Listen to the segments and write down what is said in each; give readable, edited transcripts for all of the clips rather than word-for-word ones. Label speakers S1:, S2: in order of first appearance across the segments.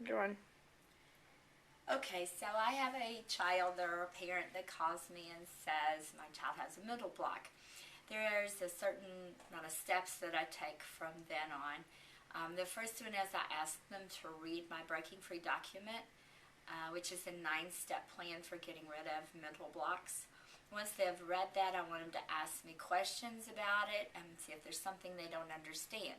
S1: Doing.
S2: Okay, so I have a child or a parent that calls me and says my child has a mental block. There's a certain amount of steps that I take from then on. The first one is I ask them to read my Breaking Free document, which is a 9-step plan for getting rid of mental blocks. Once they've read that, I want them to ask me questions about it and see if there's something they don't understand,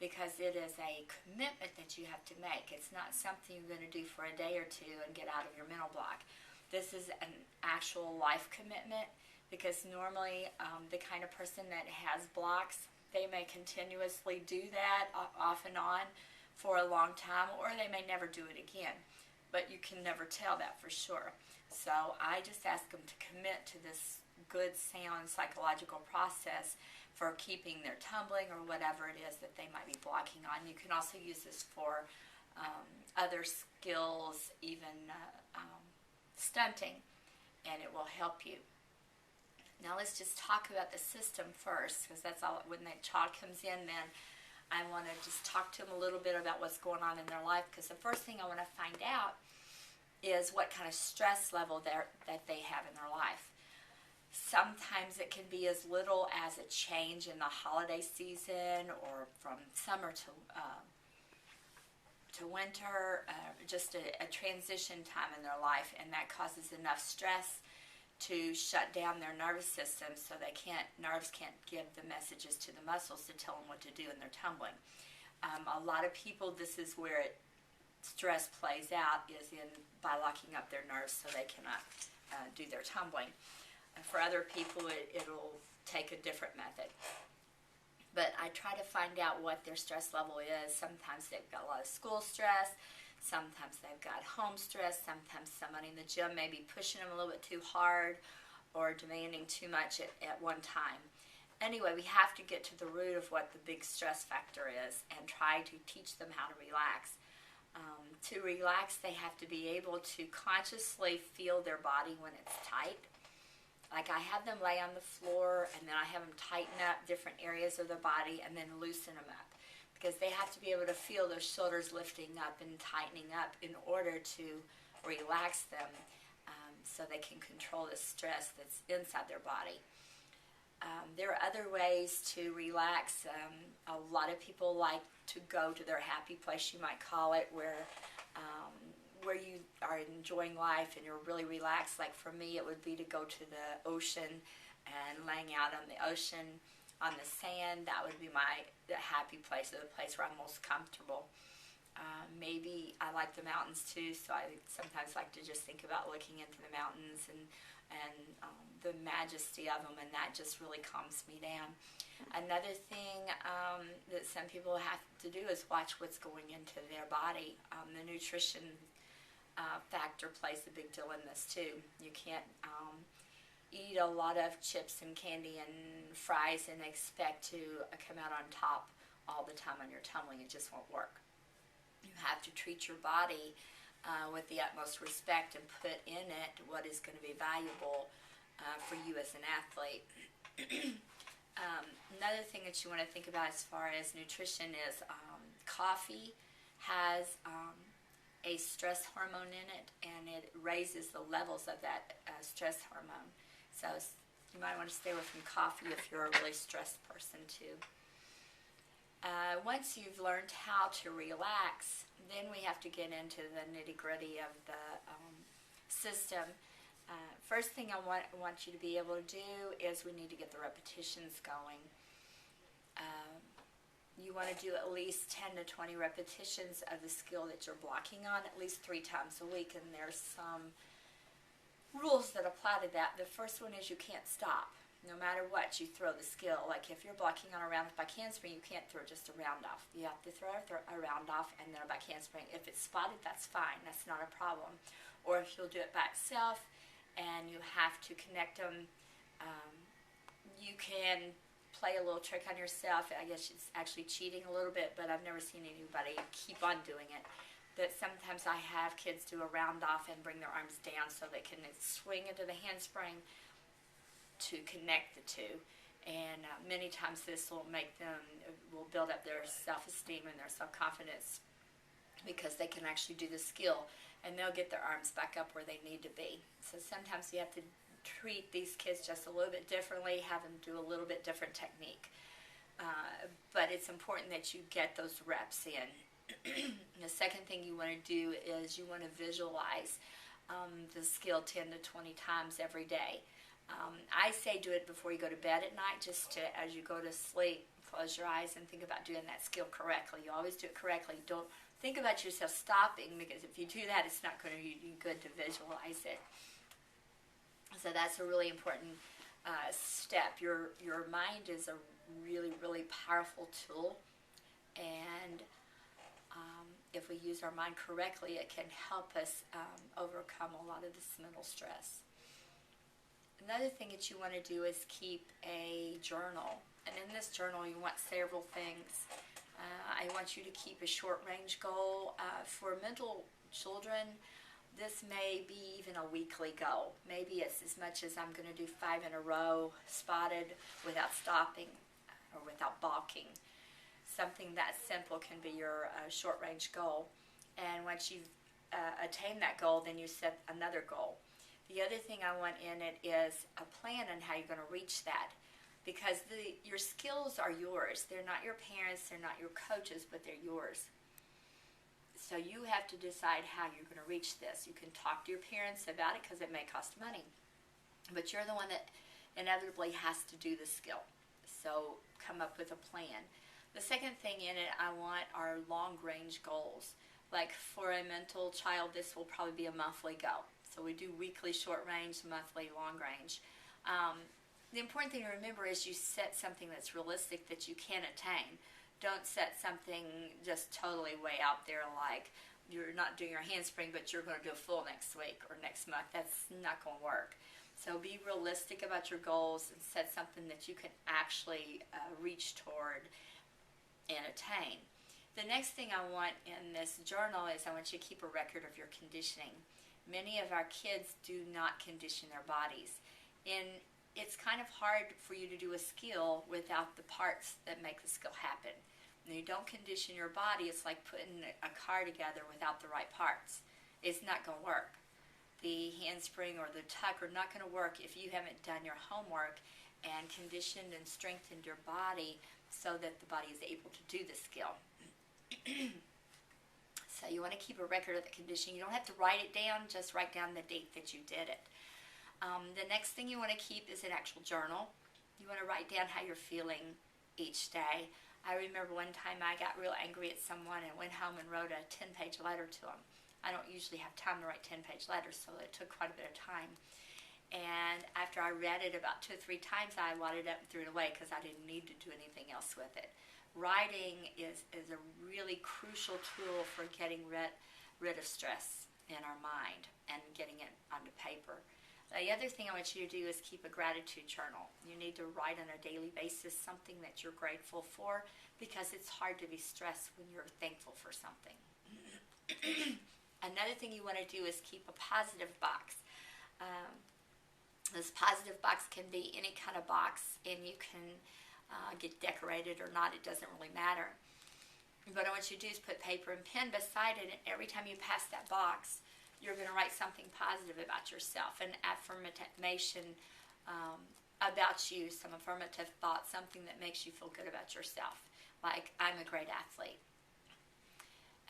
S2: because it is a commitment that you have to make. It's not something you're going to do for a day or two and get out of your mental block. This is an actual life commitment, because normally the kind of person that has blocks, they may continuously do that off and on for a long time, or they may never do it again. But you can never tell that for sure. So I just ask them to commit to this good, sound psychological process for keeping their tumbling or whatever it is that they might be blocking on. You can also use this for other skills, even stunting, and it will help you. Now let's just talk about the system first, because that's all. When the child comes in, then I want to just talk to them a little bit about what's going on in their life, because the first thing I want to find out is what kind of stress level that they have in their life. Sometimes it can be as little as a change in the holiday season, or from summer to winter, just a transition time in their life, and that causes enough stress to shut down their nervous system, so nerves can't give the messages to the muscles to tell them what to do, and they're tumbling. A lot of people, this is where stress plays out, is by locking up their nerves so they cannot do their tumbling. For other people, it'll take a different method. But I try to find out what their stress level is. Sometimes they've got a lot of school stress. Sometimes they've got home stress. Sometimes somebody in the gym may be pushing them a little bit too hard or demanding too much at one time. Anyway, we have to get to the root of what the big stress factor is and try to teach them how to relax. To relax, they have to be able to consciously feel their body when it's tight. Like, I have them lay on the floor, and then I have them tighten up different areas of their body and then loosen them up, because they have to be able to feel their shoulders lifting up and tightening up in order to relax them, so they can control the stress that's inside their body. There are other ways to relax. A lot of people like to go to their happy place, you might call it, where you are enjoying life and you're really relaxed. Like for me, it would be to go to the ocean and laying out on the ocean on the sand. That would be the happy place, or the place where I'm most comfortable. Maybe I like the mountains too, so I sometimes like to just think about looking into the mountains and the majesty of them, and that just really calms me down. Another thing that some people have to do is watch what's going into their body. The nutrition factor plays a big deal in this too. You can't eat a lot of chips and candy and fries and expect to come out on top all the time on your tumbling. It just won't work. You have to treat your body with the utmost respect and put in it what is going to be valuable for you as an athlete. Another thing that you want to think about as far as nutrition is coffee has a stress hormone in it, and it raises the levels of that stress hormone. So you might want to stay away from coffee if you're a really stressed person too. Once you've learned how to relax, then we have to get into the nitty-gritty of the system. First thing I want you to be able to do is we need to get the repetitions going. You want to do at least 10 to 20 repetitions of the skill that you're blocking on at least 3 times a week, and there's some rules that apply to that. The first one is you can't stop. No matter what, you throw the skill. Like if you're blocking on a round off back handspring, you can't throw just a round off. You have to throw a round off and then a back handspring. If it's spotted, that's fine. That's not a problem. Or if you'll do it by itself and you have to connect them, you can play a little trick on yourself. I guess it's actually cheating a little bit, but I've never seen anybody keep on doing it. That sometimes I have kids do a round off and bring their arms down so they can swing into the handspring to connect the two, and many times this will build up their self-esteem and their self-confidence because they can actually do the skill, and they'll get their arms back up where they need to be. So sometimes you have to treat these kids just a little bit differently, have them do a little bit different technique. But it's important that you get those reps in. The second thing you want to do is you want to visualize the skill 10 to 20 times every day. I say do it before you go to bed at night, just to, as you go to sleep, close your eyes and think about doing that skill correctly. You always do it correctly. Don't think about yourself stopping, because if you do that, it's not going to be good to visualize it. So that's a really important step. Your mind is a really, really powerful tool, and if we use our mind correctly, it can help us overcome a lot of this mental stress. Another thing that you want to do is keep a journal, and in this journal you want several things. I want you to keep a short-range goal. For mental children, this may be even a weekly goal. Maybe it's as much as I'm going to do 5 in a row, spotted, without stopping or without balking. Something that simple can be your short-range goal. And once you've attained that goal, then you set another goal. The other thing I want in it is a plan on how you're going to reach that. Because your skills are yours. They're not your parents, they're not your coaches, but they're yours. So you have to decide how you're going to reach this. You can talk to your parents about it because it may cost money. But you're the one that inevitably has to do the skill. So come up with a plan. The second thing in it I want are long-range goals. Like for a mental child, this will probably be a monthly goal. So we do weekly short-range, monthly long-range. The important thing to remember is you set something that's realistic that you can attain. Don't set something just totally way out there, like you're not doing your handspring, but you're going to do a full next week or next month. That's not going to work. So be realistic about your goals and set something that you can actually reach toward and attain. The next thing I want in this journal is I want you to keep a record of your conditioning. Many of our kids do not condition their bodies. It's kind of hard for you to do a skill without the parts that make the skill happen. When you don't condition your body, it's like putting a car together without the right parts. It's not going to work. The handspring or the tuck are not going to work if you haven't done your homework and conditioned and strengthened your body so that the body is able to do the skill. So you want to keep a record of the conditioning. You don't have to write it down, just write down the date that you did it. The next thing you want to keep is an actual journal. You want to write down how you're feeling each day. I remember one time I got real angry at someone and went home and wrote a 10-page letter to them. I don't usually have time to write 10-page letters, so it took quite a bit of time. And after I read it about 2 or 3 times, I wadded up and threw it away because I didn't need to do anything else with it. Writing is a really crucial tool for getting rid of stress in our mind and getting it onto paper. The other thing I want you to do is keep a gratitude journal. You need to write on a daily basis something that you're grateful for, because it's hard to be stressed when you're thankful for something. Another thing you want to do is keep a positive box. This positive box can be any kind of box, and you can get decorated or not. It doesn't really matter. What I want you to do is put paper and pen beside it, and every time you pass that box, you're going to write something positive about yourself, an affirmation about you, some affirmative thought, something that makes you feel good about yourself, like I'm a great athlete.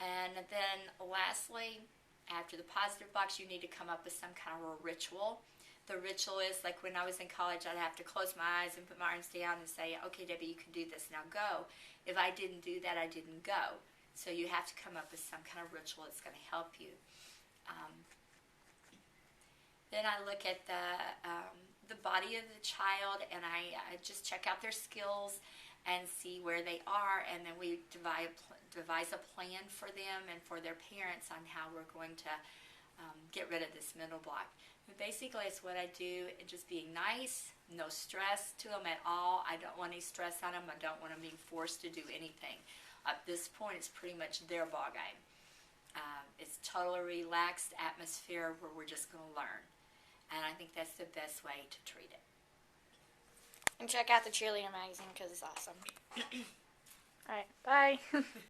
S2: And then lastly, after the positive box, you need to come up with some kind of a ritual. The ritual is like when I was in college, I'd have to close my eyes and put my arms down and say, okay, Debbie, you can do this, now go. If I didn't do that, I didn't go. So you have to come up with some kind of ritual that's going to help you. Then I look at the body of the child, and I just check out their skills and see where they are, and then we devise a plan for them and for their parents on how we're going to get rid of this mental block. But basically, it's what I do, just being nice, no stress to them at all. I don't want any stress on them. I don't want them being forced to do anything. At this point, it's pretty much their ball game. It's totally relaxed atmosphere where we're just going to learn. And I think that's the best way to treat it.
S1: And check out the cheerleader magazine because it's awesome. All right, bye.